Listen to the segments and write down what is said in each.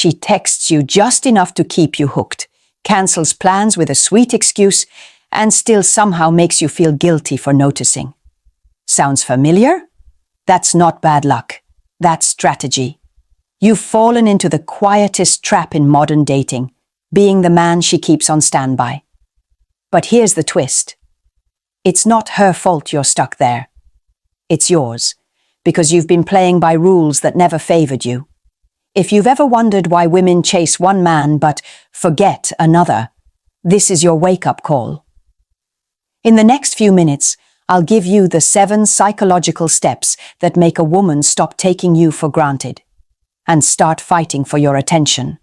She texts you just enough to keep you hooked, cancels plans with a sweet excuse, and still somehow makes you feel guilty for noticing. Sounds familiar? That's not bad luck. That's strategy. You've fallen into the quietest trap in modern dating, being the man she keeps on standby. But here's the twist. It's not her fault you're stuck there. It's yours, because you've been playing by rules that never favored you. If you've ever wondered why women chase one man but forget another, this is your wake-up call. In the next few minutes, I'll give you the 7 psychological steps that make a woman stop taking you for granted and start fighting for your attention.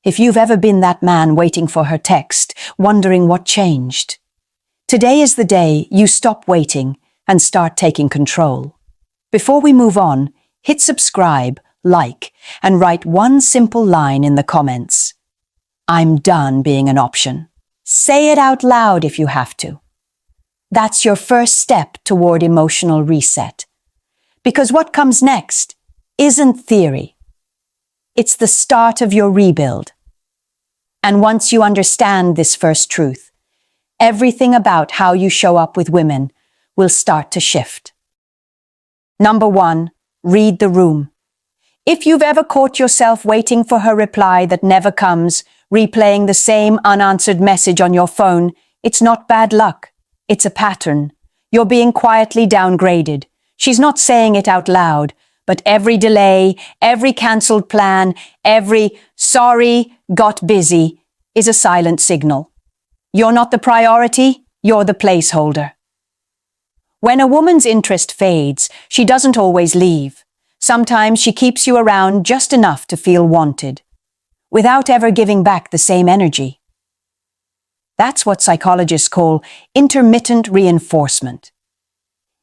If you've ever been that man waiting for her text, wondering what changed, today is the day you stop waiting and start taking control. Before we move on, hit subscribe, like, and write one simple line in the comments. I'm done being an option. Say it out loud if you have to. That's your first step toward emotional reset. Because what comes next isn't theory. It's the start of your rebuild. And once you understand this first truth, everything about how you show up with women will start to shift. Number 1, read the room. If you've ever caught yourself waiting for her reply that never comes, replaying the same unanswered message on your phone, it's not bad luck. It's a pattern. You're being quietly downgraded. She's not saying it out loud, but every delay, every cancelled plan, every "sorry, got busy" is a silent signal. You're not the priority, you're the placeholder. When a woman's interest fades, she doesn't always leave. Sometimes she keeps you around just enough to feel wanted, without ever giving back the same energy. That's what psychologists call intermittent reinforcement.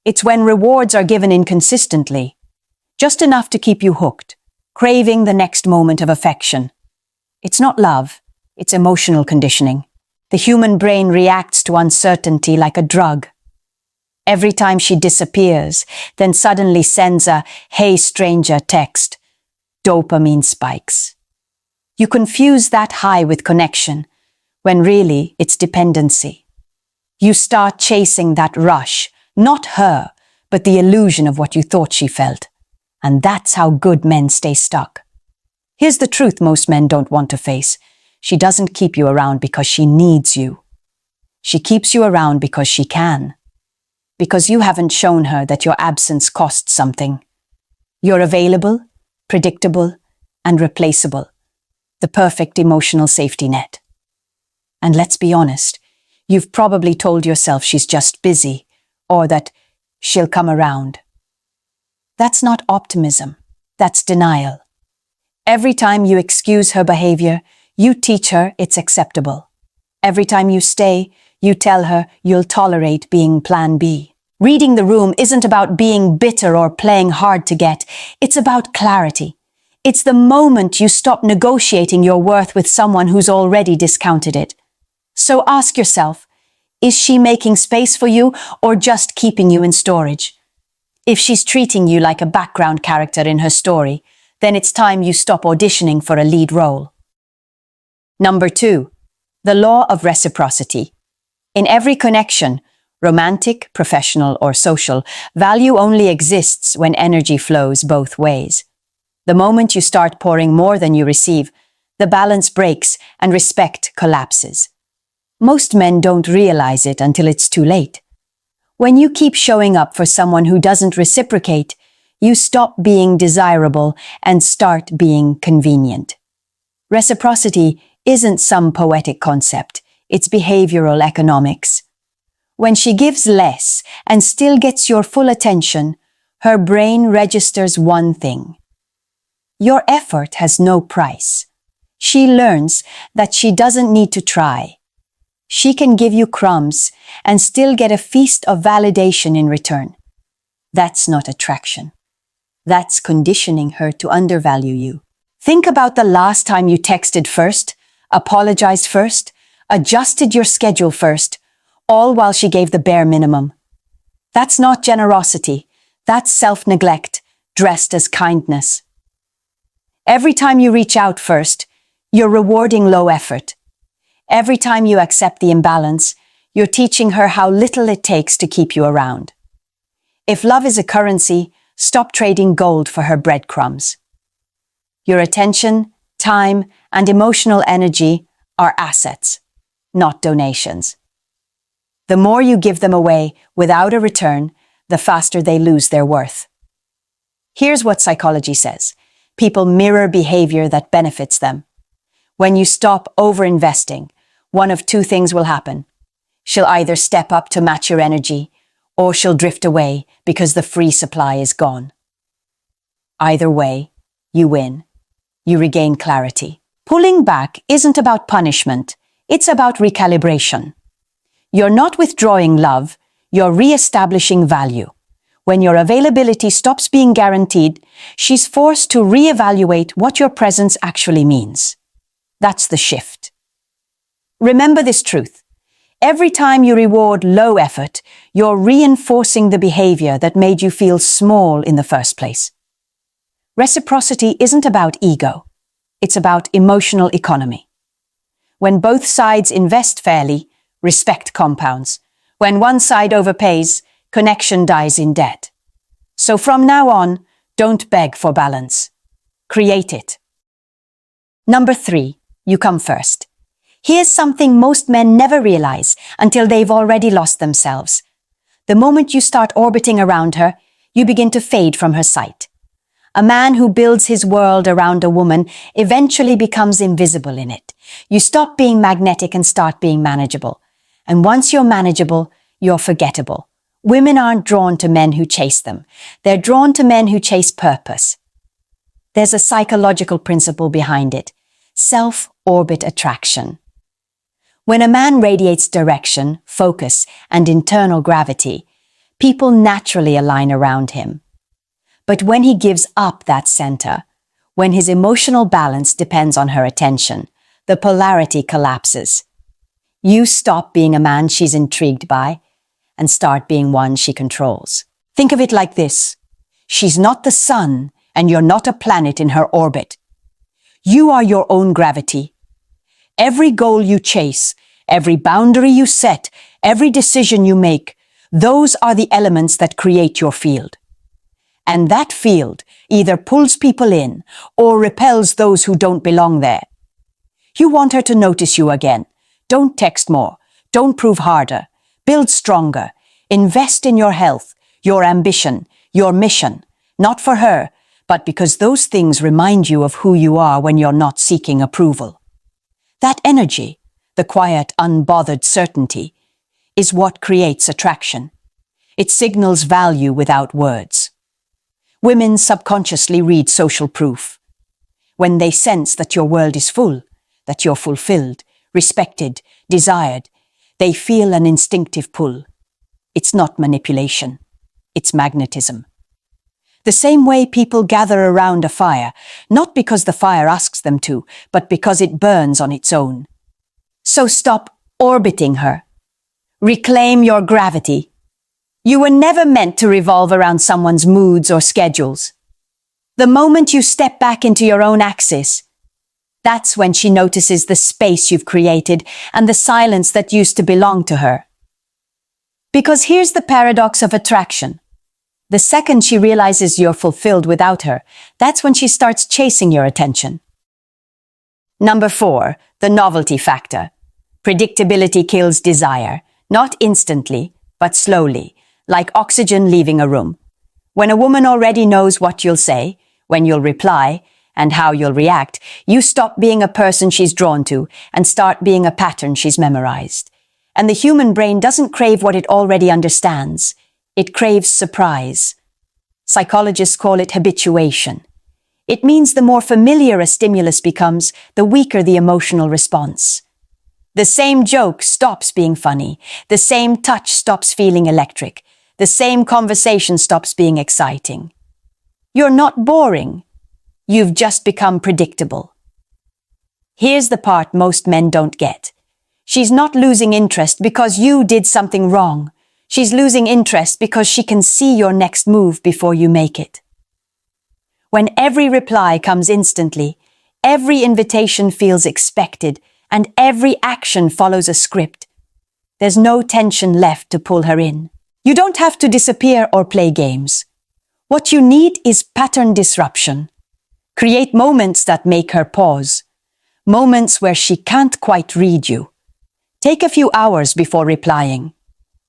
It's when rewards are given inconsistently, just enough to keep you hooked, craving the next moment of affection. It's not love, it's emotional conditioning. The human brain reacts to uncertainty like a drug. Every time she disappears, then suddenly sends a "hey stranger" text, dopamine spikes. You confuse that high with connection, when really it's dependency. You start chasing that rush, not her, but the illusion of what you thought she felt. And that's how good men stay stuck. Here's the truth most men don't want to face. She doesn't keep you around because she needs you. She keeps you around because she can. Because you haven't shown her that your absence costs something. You're available, predictable, and replaceable. The perfect emotional safety net. And let's be honest, you've probably told yourself she's just busy, or that she'll come around. That's not optimism, that's denial. Every time you excuse her behavior, you teach her it's acceptable. Every time you stay, you tell her you'll tolerate being plan B. Reading the room isn't about being bitter or playing hard to get, it's about clarity. It's the moment you stop negotiating your worth with someone who's already discounted it. So ask yourself, is she making space for you or just keeping you in storage? If she's treating you like a background character in her story, then it's time you stop auditioning for a lead role. Number 2, the law of reciprocity. In every connection, romantic, professional, or social, value only exists when energy flows both ways. The moment you start pouring more than you receive, the balance breaks and respect collapses. Most men don't realize it until it's too late. When you keep showing up for someone who doesn't reciprocate, you stop being desirable and start being convenient. Reciprocity isn't some poetic concept, it's behavioral economics. When she gives less and still gets your full attention, her brain registers one thing. Your effort has no price. She learns that she doesn't need to try. She can give you crumbs and still get a feast of validation in return. That's not attraction. That's conditioning her to undervalue you. Think about the last time you texted first, apologized first, adjusted your schedule first, all while she gave the bare minimum. That's not generosity. That's self-neglect, dressed as kindness. Every time you reach out first, you're rewarding low effort. Every time you accept the imbalance, you're teaching her how little it takes to keep you around. If love is a currency, stop trading gold for her breadcrumbs. Your attention, time, and emotional energy are assets, not donations. The more you give them away without a return, the faster they lose their worth. Here's what psychology says. People mirror behavior that benefits them. When you stop over-investing, one of two things will happen. She'll either step up to match your energy, or she'll drift away because the free supply is gone. Either way, you win. You regain clarity. Pulling back isn't about punishment, it's about recalibration. You're not withdrawing love, you're re-establishing value. When your availability stops being guaranteed, she's forced to re-evaluate what your presence actually means. That's the shift. Remember this truth. Every time you reward low effort, you're reinforcing the behavior that made you feel small in the first place. Reciprocity isn't about ego. It's about emotional economy. When both sides invest fairly, respect compounds. When one side overpays, connection dies in debt. So from now on, don't beg for balance. Create it. Number 3, you come first. Here's something most men never realize until they've already lost themselves. The moment you start orbiting around her, you begin to fade from her sight. A man who builds his world around a woman eventually becomes invisible in it. You stop being magnetic and start being manageable. And once you're manageable, you're forgettable. Women aren't drawn to men who chase them. They're drawn to men who chase purpose. There's a psychological principle behind it. Self-orbit attraction. When a man radiates direction, focus, and internal gravity, people naturally align around him. But when he gives up that center, when his emotional balance depends on her attention, the polarity collapses. You stop being a man she's intrigued by and start being one she controls. Think of it like this. She's not the sun and you're not a planet in her orbit. You are your own gravity. Every goal you chase, every boundary you set, every decision you make, those are the elements that create your field. And that field either pulls people in or repels those who don't belong there. You want her to notice you again. Don't text more. Don't prove harder. Build stronger. Invest in your health, your ambition, your mission. Not for her, but because those things remind you of who you are when you're not seeking approval. That energy, the quiet, unbothered certainty, is what creates attraction. It signals value without words. Women subconsciously read social proof. When they sense that your world is full, that you're fulfilled, respected, desired, they feel an instinctive pull. It's not manipulation. It's magnetism. The same way people gather around a fire, not because the fire asks them to, but because it burns on its own. So stop orbiting her. Reclaim your gravity. You were never meant to revolve around someone's moods or schedules. The moment you step back into your own axis, that's when she notices the space you've created and the silence that used to belong to her. Because here's the paradox of attraction. The second she realizes you're fulfilled without her, that's when she starts chasing your attention. Number 4, the novelty factor. Predictability kills desire, not instantly, but slowly, like oxygen leaving a room. When a woman already knows what you'll say, when you'll reply, and how you'll react, you stop being a person she's drawn to and start being a pattern she's memorized. And the human brain doesn't crave what it already understands. It craves surprise. Psychologists call it habituation. It means the more familiar a stimulus becomes, the weaker the emotional response. The same joke stops being funny. The same touch stops feeling electric. The same conversation stops being exciting. You're not boring. You've just become predictable. Here's the part most men don't get. She's not losing interest because you did something wrong. She's losing interest because she can see your next move before you make it. When every reply comes instantly, every invitation feels expected, and every action follows a script, there's no tension left to pull her in. You don't have to disappear or play games. What you need is pattern disruption. Create moments that make her pause. Moments where she can't quite read you. Take a few hours before replying.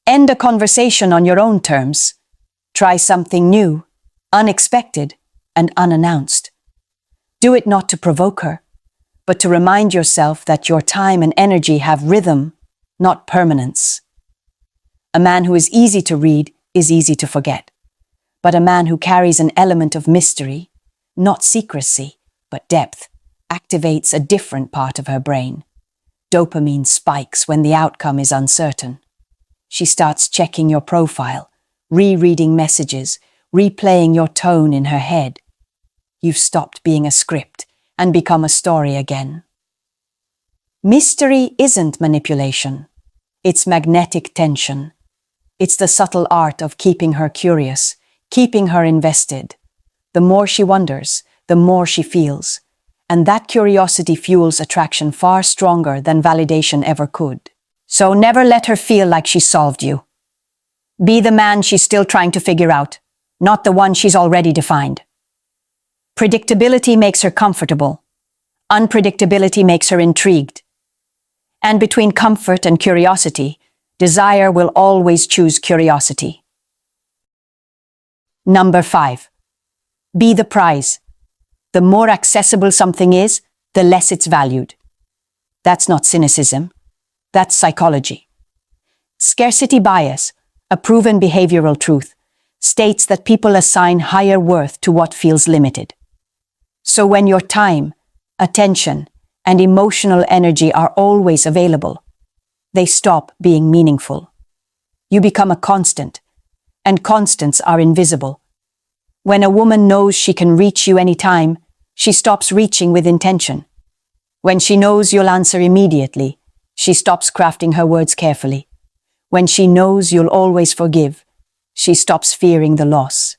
End a conversation on your own terms. Try something new, unexpected, and unannounced. Do it not to provoke her, but to remind yourself that your time and energy have rhythm, not permanence. A man who is easy to read is easy to forget, but a man who carries an element of mystery, not secrecy, but depth, activates a different part of her brain. Dopamine spikes when the outcome is uncertain. She starts checking your profile, rereading messages, replaying your tone in her head. You've stopped being a script and become a story again. Mystery isn't manipulation. It's magnetic tension. It's the subtle art of keeping her curious, keeping her invested. The more she wonders, the more she feels. And that curiosity fuels attraction far stronger than validation ever could. So never let her feel like she solved you. Be the man she's still trying to figure out, not the one she's already defined. Predictability makes her comfortable. Unpredictability makes her intrigued. And between comfort and curiosity, desire will always choose curiosity. Number 5. Be the prize. The more accessible something is, the less it's valued. That's not cynicism. That's psychology. Scarcity bias, a proven behavioral truth, states that people assign higher worth to what feels limited. So when your time, attention, and emotional energy are always available, they stop being meaningful. You become a constant, and constants are invisible. When a woman knows she can reach you anytime, she stops reaching with intention. When she knows you'll answer immediately, she stops crafting her words carefully. When she knows you'll always forgive, she stops fearing the loss.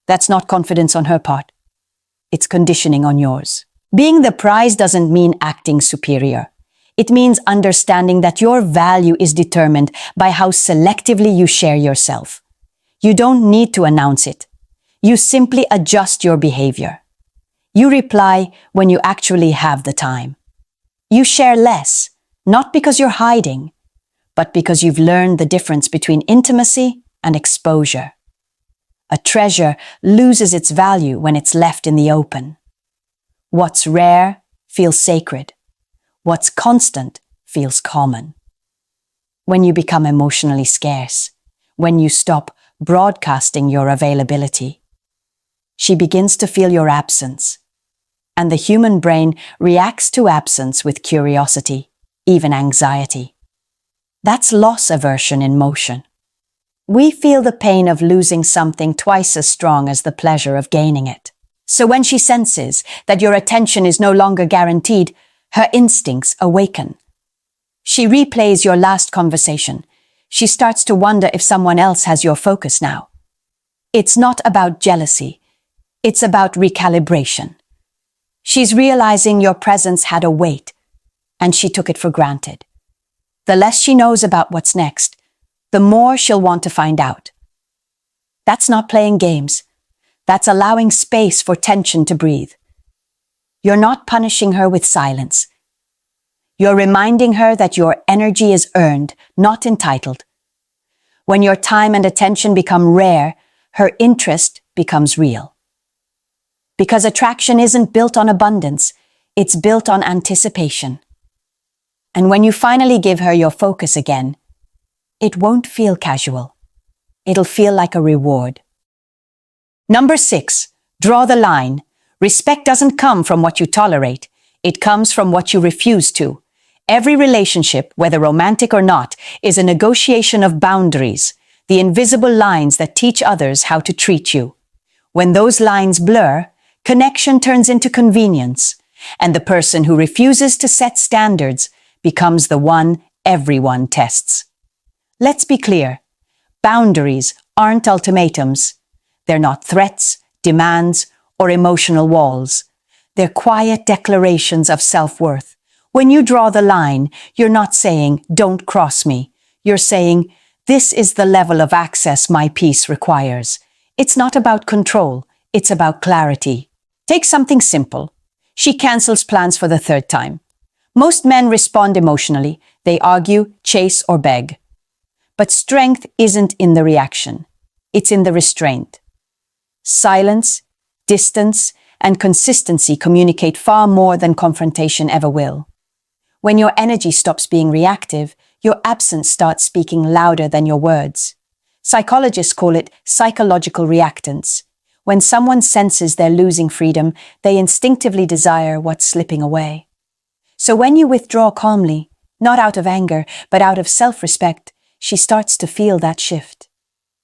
That's not confidence on her part. It's conditioning on yours. Being the prize doesn't mean acting superior. It means understanding that your value is determined by how selectively you share yourself. You don't need to announce it. You simply adjust your behavior. You reply when you actually have the time. You share less, not because you're hiding, but because you've learned the difference between intimacy and exposure. A treasure loses its value when it's left in the open. What's rare feels sacred. What's constant feels common. When you become emotionally scarce, when you stop broadcasting your availability, she begins to feel your absence. And the human brain reacts to absence with curiosity, even anxiety. That's loss aversion in motion. We feel the pain of losing something twice as strong as the pleasure of gaining it. So when she senses that your attention is no longer guaranteed, her instincts awaken. She replays your last conversation. She starts to wonder if someone else has your focus now. It's not about jealousy. It's about recalibration. She's realizing your presence had a weight, and she took it for granted. The less she knows about what's next, the more she'll want to find out. That's not playing games. That's allowing space for tension to breathe. You're not punishing her with silence. You're reminding her that your energy is earned, not entitled. When your time and attention become rare, her interest becomes real. Because attraction isn't built on abundance, it's built on anticipation. And when you finally give her your focus again, it won't feel casual. It'll feel like a reward. Number 6, draw the line. Respect doesn't come from what you tolerate. It comes from what you refuse to. Every relationship, whether romantic or not, is a negotiation of boundaries, the invisible lines that teach others how to treat you. When those lines blur, connection turns into convenience, and the person who refuses to set standards becomes the one everyone tests. Let's be clear. Boundaries aren't ultimatums. They're not threats, demands, or emotional walls. They're quiet declarations of self-worth. When you draw the line, you're not saying, "Don't cross me." You're saying, "This is the level of access my peace requires." It's not about control, it's about clarity. Take something simple. She cancels plans for the third time. Most men respond emotionally. They argue, chase, or beg. But strength isn't in the reaction. It's in the restraint. Silence, distance, and consistency communicate far more than confrontation ever will. When your energy stops being reactive, your absence starts speaking louder than your words. Psychologists call it psychological reactance. When someone senses they're losing freedom, they instinctively desire what's slipping away. So when you withdraw calmly, not out of anger, but out of self-respect, she starts to feel that shift.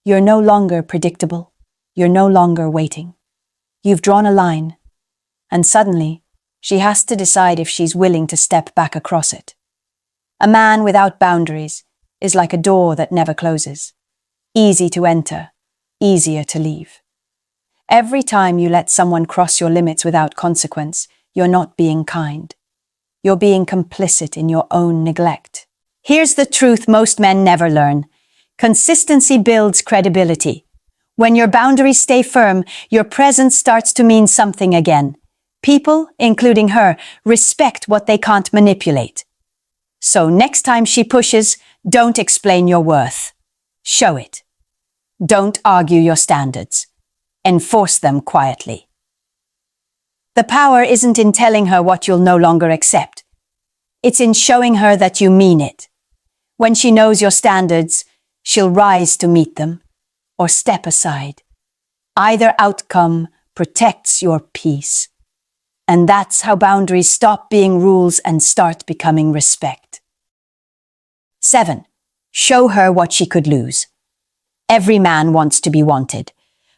You're no longer predictable. You're no longer waiting. You've drawn a line, and suddenly, she has to decide if she's willing to step back across it. A man without boundaries is like a door that never closes. Easy to enter, easier to leave. Every time you let someone cross your limits without consequence, you're not being kind. You're being complicit in your own neglect. Here's the truth most men never learn. Consistency builds credibility. When your boundaries stay firm, your presence starts to mean something again. People, including her, respect what they can't manipulate. So next time she pushes, don't explain your worth. Show it. Don't argue your standards. Enforce them quietly. The power isn't in telling her what you'll no longer accept. It's in showing her that you mean it. When she knows your standards, she'll rise to meet them or step aside. Either outcome protects your peace. And that's how boundaries stop being rules and start becoming respect. 7. Show her what she could lose. Every man wants to be wanted,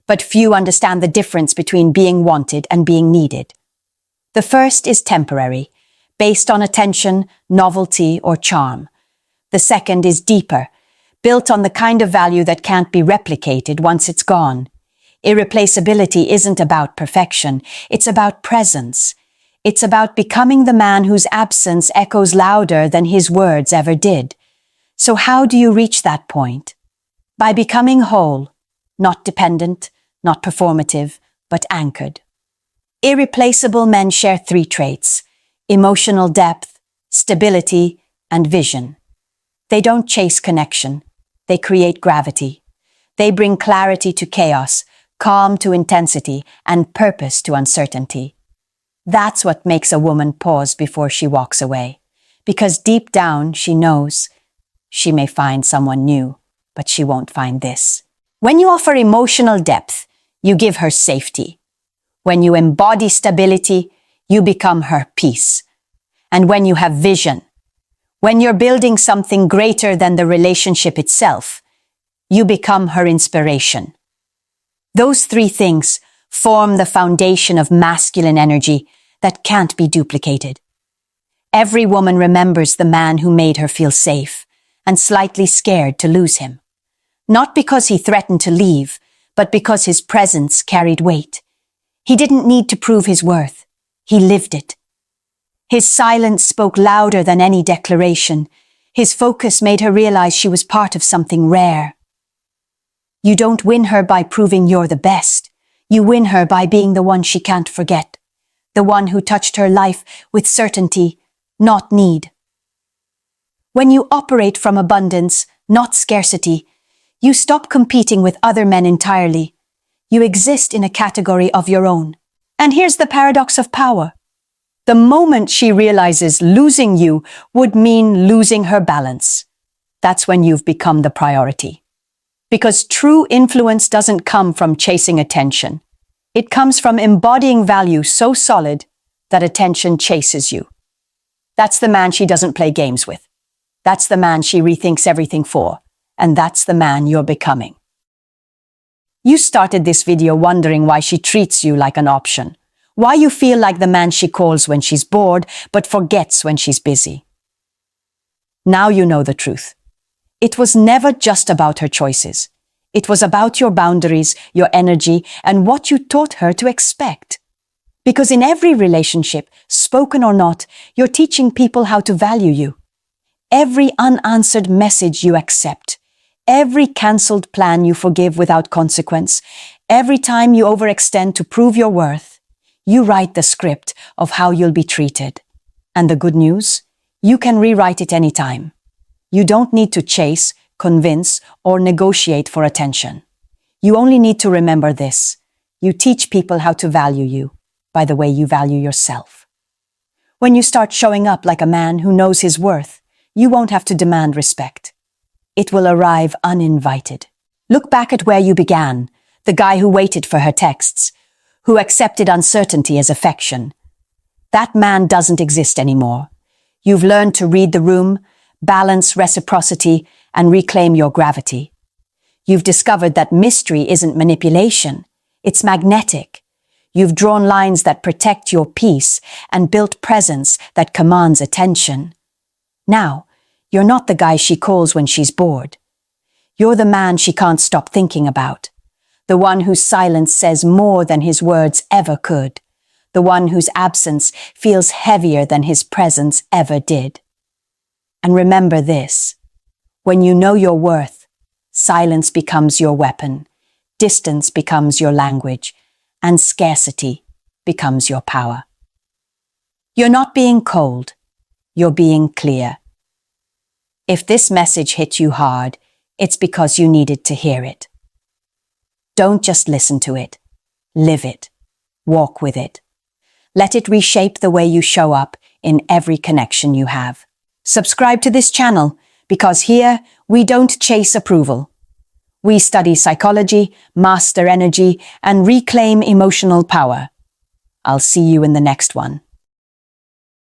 but few understand the difference between being wanted and being needed. The first is temporary, based on attention, novelty, or charm. The second is deeper, built on the kind of value that can't be replicated once it's gone. Irreplaceability isn't about perfection, it's about presence. It's about becoming the man whose absence echoes louder than his words ever did. So how do you reach that point? By becoming whole, not dependent, not performative, but anchored. Irreplaceable men share 3 traits: emotional depth, stability, and vision. They don't chase connection, they create gravity. They bring clarity to chaos, calm to intensity, and purpose to uncertainty. That's what makes a woman pause before she walks away. Because deep down, she knows she may find someone new, but she won't find this. When you offer emotional depth, you give her safety. When you embody stability, you become her peace. And when you have vision, when you're building something greater than the relationship itself, you become her inspiration. Those 3 things form the foundation of masculine energy that can't be duplicated. Every woman remembers the man who made her feel safe and slightly scared to lose him. Not because he threatened to leave, but because his presence carried weight. He didn't need to prove his worth. He lived it. His silence spoke louder than any declaration. His focus made her realize she was part of something rare. You don't win her by proving you're the best. You win her by being the one she can't forget. The one who touched her life with certainty, not need. When you operate from abundance, not scarcity, you stop competing with other men entirely. You exist in a category of your own. And here's the paradox of power. The moment she realizes losing you would mean losing her balance, that's when you've become the priority. Because true influence doesn't come from chasing attention. It comes from embodying value so solid that attention chases you. That's the man she doesn't play games with. That's the man she rethinks everything for. And that's the man you're becoming. You started this video wondering why she treats you like an option. Why you feel like the man she calls when she's bored, but forgets when she's busy. Now you know the truth. It was never just about her choices. It was about your boundaries, your energy, and what you taught her to expect. Because in every relationship, spoken or not, you're teaching people how to value you. Every unanswered message you accept, every cancelled plan you forgive without consequence, every time you overextend to prove your worth, you write the script of how you'll be treated. And the good news? You can rewrite it anytime. You don't need to chase, convince, or negotiate for attention. You only need to remember this. You teach people how to value you by the way you value yourself. When you start showing up like a man who knows his worth, you won't have to demand respect. It will arrive uninvited. Look back at where you began, the guy who waited for her texts, who accepted uncertainty as affection. That man doesn't exist anymore. You've learned to read the room, balance reciprocity, and reclaim your gravity. You've discovered that mystery isn't manipulation, it's magnetic. You've drawn lines that protect your peace and built presence that commands attention. Now, you're not the guy she calls when she's bored. You're the man she can't stop thinking about. The one whose silence says more than his words ever could. The one whose absence feels heavier than his presence ever did. And remember this, when you know your worth, silence becomes your weapon, distance becomes your language, and scarcity becomes your power. You're not being cold, you're being clear. If this message hit you hard, it's because you needed to hear it. Don't just listen to it, live it, walk with it. Let it reshape the way you show up in every connection you have. Subscribe to this channel because here we don't chase approval. We study psychology, master energy, and reclaim emotional power. I'll see you in the next one.